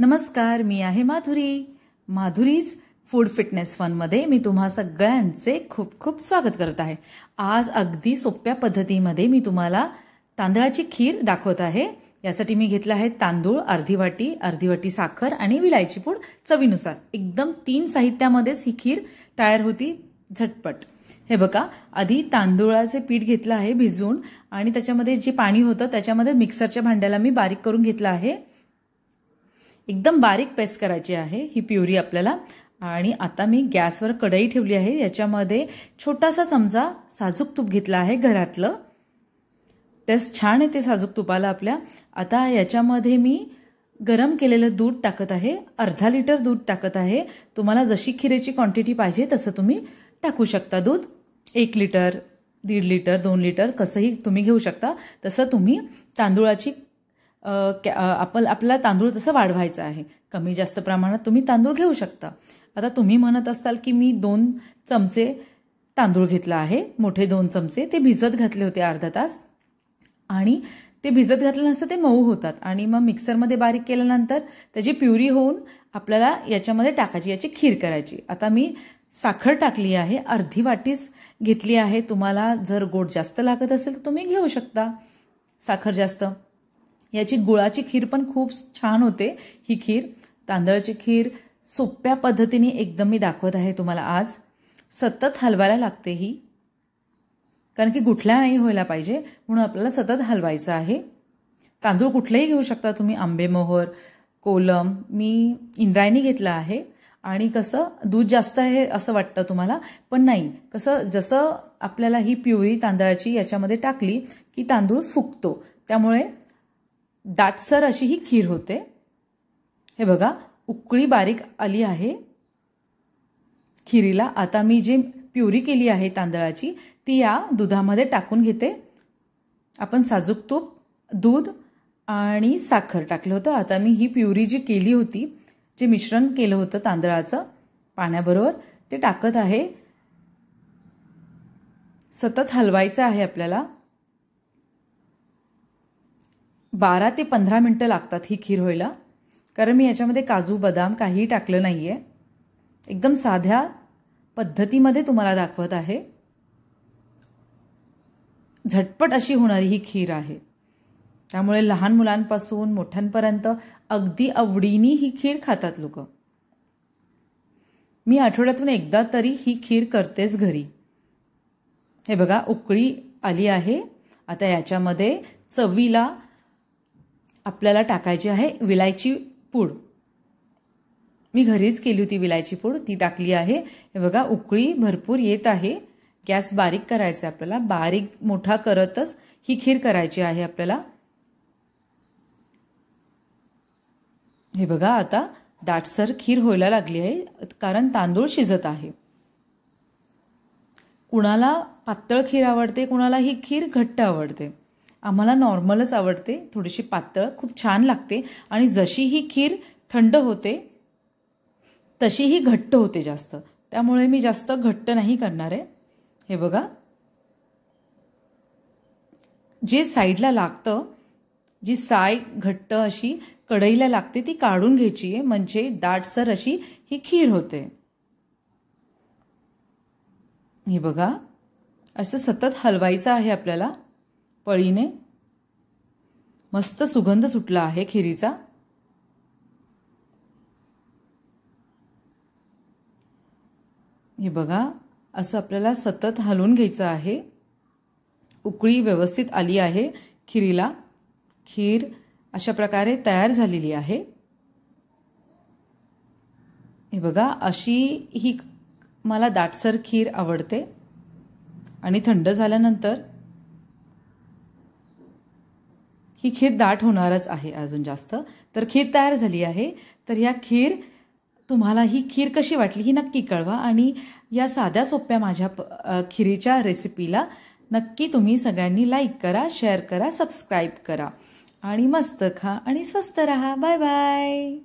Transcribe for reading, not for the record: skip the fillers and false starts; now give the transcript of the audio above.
नमस्कार, मी आहे Madhuri. Madhuri's food fitness फनमध्ये मी तुम्हा सगळ्यांचे खूप खूप स्वागत करत आहे. आज अगदी सोप्या पद्धतीमध्ये मी तुम्हाला तांदळाची खीर दाखवत आहे. यासाठी मी घेतला आहे तांदूळ अर्धी वाटी साखर आणि विलायची पूड चवीनुसार. एकदम 3 साहित्यामध्येच ही खीर तयार होती झटपट. हे बघा, आधी तांदूळाचे पीठ घेतलं आहे भिजवून आणि त्याच्यामध्ये जे पाणी होतं त्याच्यामध्ये मिक्सरच्या भांड्याला मी बारीक करून घेतलं आहे. एकदम बारीक पेस्ट करायची आहे ही प्युरी आपल्याला. आणि आता मी गॅसवर कढई ठेवली आहे. याच्यामध्ये छोटासा चमचा साजूक तूप घेतला आहे घरातलं. टेस्ट छान येते साजूक तुपाला आपल्या. आता याच्यामध्ये मी गरम केलेलं दूध टाकत आहे. अर्धा लिटर दूध टाकत आहे. तुम्हाला जशी खिरेची क्वांटिटी पाहिजे तसं तुम्ही टाकू शकता दूध. 1 लिटर, 1.5 लिटर, 2 लिटर कसंही तुम्ही घेऊ शकता. तसं तुम्ही तांदूळाची आपल्याला तांदूळ तसं वाढवायचं आहे. कमी जास्त प्रमाणात तुम्ही तांदूळ घेऊ शकता. आता तुम्ही म्हणत असाल की मी 2 चमचे तांदूळ घेतला आहे, मोठे 2 चमचे. ते भिजत घातले होते अर्धा तास आणि ते भिजत घातल्यानंतर ते मऊ होतात आणि मग मिक्सरमध्ये बारीक केल्यानंतर त्याची प्युरी होऊन आपल्याला याच्यामध्ये टाकायची, याची खीर करायची. आता मी साखर टाकली आहे, अर्धी वाटीच घेतली आहे. तुम्हाला जर गोड जास्त लागत असेल तर तुम्ही घेऊ शकता साखर जास्त. याची गुळाची खीर पण खूप छान होते ही खीर. तांदळाची खीर सोप्या पद्धतीने एकदम मी दाखवत आहे तुम्हाला आज. सतत हलवायला लागते ही, कारण की गुठल्या नाही व्हायला पाहिजे म्हणून आपल्याला सतत हलवायचं आहे. तांदूळ कुठलेही घेऊ शकता तुम्ही, आंबेमोहोर, कोलम. मी इंद्रायणी घेतला आहे. आणि कसं दूध जास्त आहे असं वाटतं तुम्हाला, पण नाही. कसं जसं आपल्याला ही प्युरी तांदळाची याच्यामध्ये टाकली की तांदूळ फुगतो, त्यामुळे दाटसर अशी ही खीर होते. हे बघा, उकळी बारीक आली आहे खिरीला. आता मी जी प्युरी केली आहे तांदळाची ती या दुधामध्ये टाकून घेते. आपण साजूक तूप, दूध आणि साखर टाकलं होतं. आता मी ही प्युरी जी केली होती, जे मिश्रण केलं होतं तांदळाचं पाण्याबरोबर, ते टाकत आहे. सतत हलवायचं आहे आपल्याला. 12 ते 15 मिनिटं लागतात ही खीर व्हायला, कारण मी याच्यामध्ये काजू बदाम काहीही टाकलं नाही आहे. एकदम साध्या पद्धतीमध्ये तुम्हाला दाखवत आहे. झटपट अशी होणारी ही खीर आहे, त्यामुळे लहान मुलांपासून मोठ्यांपर्यंत अगदी आवडीने ही खीर खातात लोक. मी आठवड्यातून एकदा तरी ही खीर करतेच घरी. हे बघा, उकळी आली आहे. आता याच्यामध्ये चवीला आपल्याला टाकायची आहे विलायची पूड. मी घरीच केली होती विलायची पूड, ती टाकली आहे. हे बघा, उकळी भरपूर येत आहे. गॅस बारीक करायचा आपल्याला. बारीक मोठा करतच ही खीर करायची आहे आपल्याला. हे बघा, आता दाटसर खीर व्हायला लागली आहे, कारण तांदूळ शिजत आहे. कुणाला पातळ खीर आवडते, कुणाला ही खीर घट्ट आवडते. आम्हाला नॉर्मलच आवडते, थोडीशी पातळ, खूप छान लागते. आणि जशी ही खीर थंड होते तशी ही घट्ट होते जास्त, त्यामुळे मी जास्त घट्ट नाही करणार आहे. हे बघा, जे साईडला लागतं, जी साय घट्ट अशी कढईला लागते ती काढून घ्यायची आहे, म्हणजे दाटसर अशी ही खीर होते. हे बघा, असं सतत हलवायचं आहे आपल्याला पळीने. मस्त सुगंध सुटला आहे खिरीचा. हे बघा, असं आपल्याला सतत हलवून घ्यायचं आहे. उकळी व्यवस्थित आली आहे खिरीला. खीर अशा प्रकारे तयार झालेली आहे. हे बघा, अशी ही मला दाटसर खीर आवडते. आणि थंड झाल्यानंतर ही खीर दाट होणारच आहे अजून जास्त. तर खीर तयार झाली आहे. तर या खीर, तुम्हाला ही खीर कशी वाटली ही नक्की कळवा. आणि या साध्या सोप्या माझ्या खिरीच्या रेसिपीला नक्की तुम्ही सगळ्यांनी लाईक करा, शेअर करा, सबस्क्राईब करा. आणि मस्त खा आणि स्वस्त रहा. Bye bye.